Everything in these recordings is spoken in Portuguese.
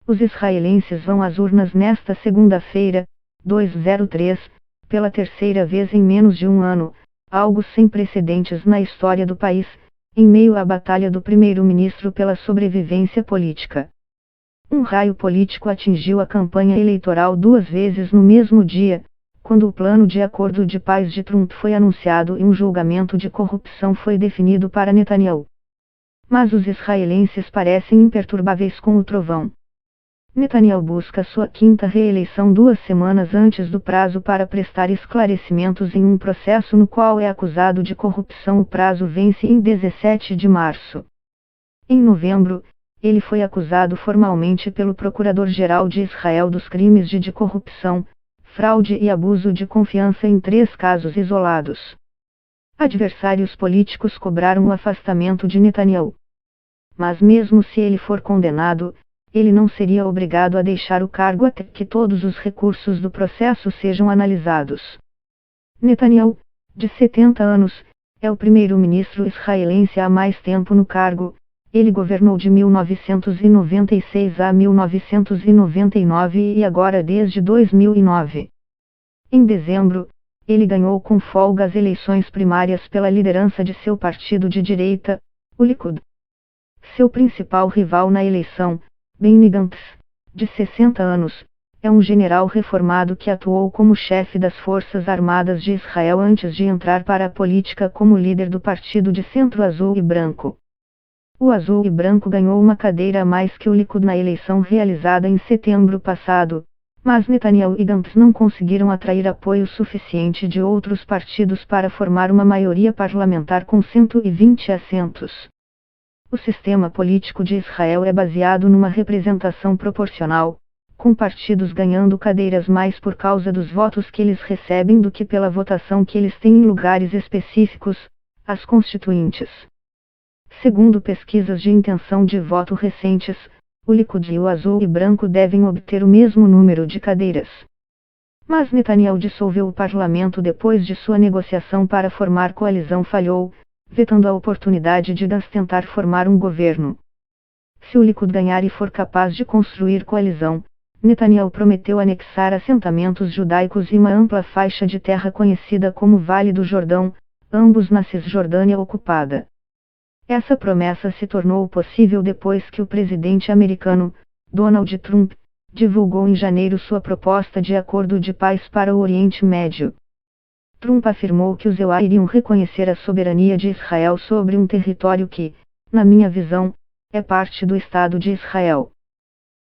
Os israelenses vão às urnas nesta segunda-feira, 2/03, pela terceira vez em menos de um ano, algo sem precedentes na história do país, em meio à batalha do primeiro-ministro pela sobrevivência política. Um raio político atingiu a campanha eleitoral duas vezes no mesmo dia, quando o plano de acordo de paz de Trump foi anunciado e um julgamento de corrupção foi definido para Netanyahu. Mas os israelenses parecem imperturbáveis com o trovão. Netanyahu busca sua quinta reeleição 2 semanas antes do prazo para prestar esclarecimentos em um processo no qual é acusado de corrupção. O prazo vence em 17 de março. Em novembro, ele foi acusado formalmente pelo Procurador-Geral de Israel dos crimes de corrupção, fraude e abuso de confiança em 3 casos isolados. Adversários políticos cobraram o afastamento de Netanyahu. Mas mesmo se ele for condenado, ele não seria obrigado a deixar o cargo até que todos os recursos do processo sejam analisados. Netanyahu, de 70 anos, é o primeiro-ministro israelense há mais tempo no cargo. Ele governou de 1996 a 1999 e agora desde 2009. Em dezembro, ele ganhou com folga as eleições primárias pela liderança de seu partido de direita, o Likud. Seu principal rival na eleição, Benny Gantz, de 60 anos, é um general reformado que atuou como chefe das Forças Armadas de Israel antes de entrar para a política como líder do partido de centro azul e branco. O azul e branco ganhou uma cadeira a mais que o Likud na eleição realizada em setembro passado, mas Netanyahu e Gantz não conseguiram atrair apoio suficiente de outros partidos para formar uma maioria parlamentar com 120 assentos. O sistema político de Israel é baseado numa representação proporcional, com partidos ganhando cadeiras mais por causa dos votos que eles recebem do que pela votação que eles têm em lugares específicos, as constituintes. Segundo pesquisas de intenção de voto recentes, o Likud e o azul e branco devem obter o mesmo número de cadeiras. Mas Netanyahu dissolveu o parlamento depois de sua negociação para formar coalizão falhou, vetando a oportunidade de Gantz tentar formar um governo. Se o Likud ganhar e for capaz de construir coalizão, Netanyahu prometeu anexar assentamentos judaicos e uma ampla faixa de terra conhecida como Vale do Jordão, ambos na Cisjordânia ocupada. Essa promessa se tornou possível depois que o presidente americano, Donald Trump, divulgou em janeiro sua proposta de acordo de paz para o Oriente Médio. Trump afirmou que os EUA iriam reconhecer a soberania de Israel sobre um território que, na minha visão, é parte do Estado de Israel.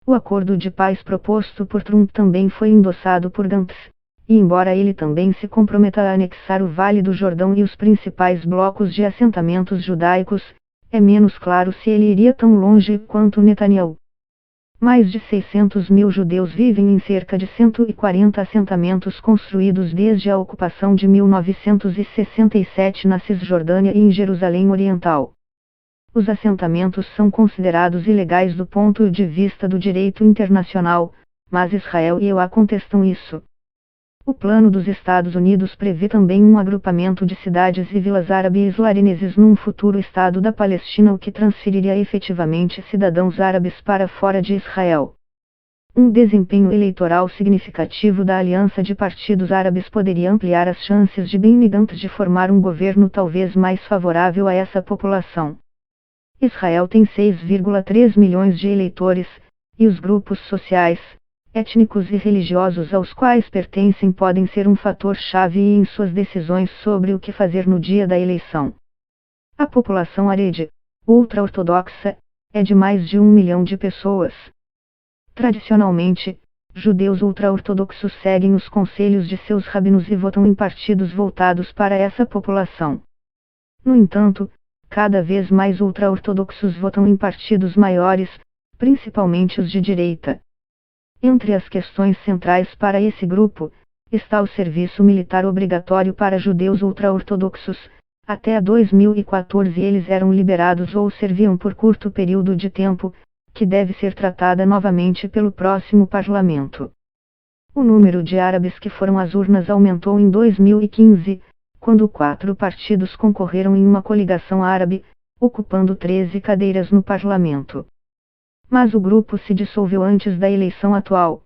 O acordo de paz proposto por Trump também foi endossado por Gantz, e embora ele também se comprometa a anexar o Vale do Jordão e os principais blocos de assentamentos judaicos, é menos claro se ele iria tão longe quanto Netanyahu. Mais de 600 mil judeus vivem em cerca de 140 assentamentos construídos desde a ocupação de 1967 na Cisjordânia e em Jerusalém Oriental. Os assentamentos são considerados ilegais do ponto de vista do direito internacional, mas Israel e EUA contestam isso. O plano dos Estados Unidos prevê também um agrupamento de cidades e vilas árabe-israelenses num futuro Estado da Palestina, o que transferiria efetivamente cidadãos árabes para fora de Israel. Um desempenho eleitoral significativo da aliança de partidos árabes poderia ampliar as chances de Benny Gantz de formar um governo talvez mais favorável a essa população. Israel tem 6,3 milhões de eleitores, e os grupos sociais, étnicos e religiosos aos quais pertencem podem ser um fator-chave em suas decisões sobre o que fazer no dia da eleição. A população haredi, ultra-ortodoxa, é de mais de 1 milhão de pessoas. Tradicionalmente, judeus ultra-ortodoxos seguem os conselhos de seus rabinos e votam em partidos voltados para essa população. No entanto, cada vez mais ultra-ortodoxos votam em partidos maiores, principalmente os de direita. Entre as questões centrais para esse grupo, está o serviço militar obrigatório para judeus ultra-ortodoxos. Até 2014 eles eram liberados ou serviam por curto período de tempo, que deve ser tratada novamente pelo próximo parlamento. O número de árabes que foram às urnas aumentou em 2015, quando 4 partidos concorreram em uma coligação árabe, ocupando 13 cadeiras no parlamento. Mas o grupo se dissolveu antes da eleição atual.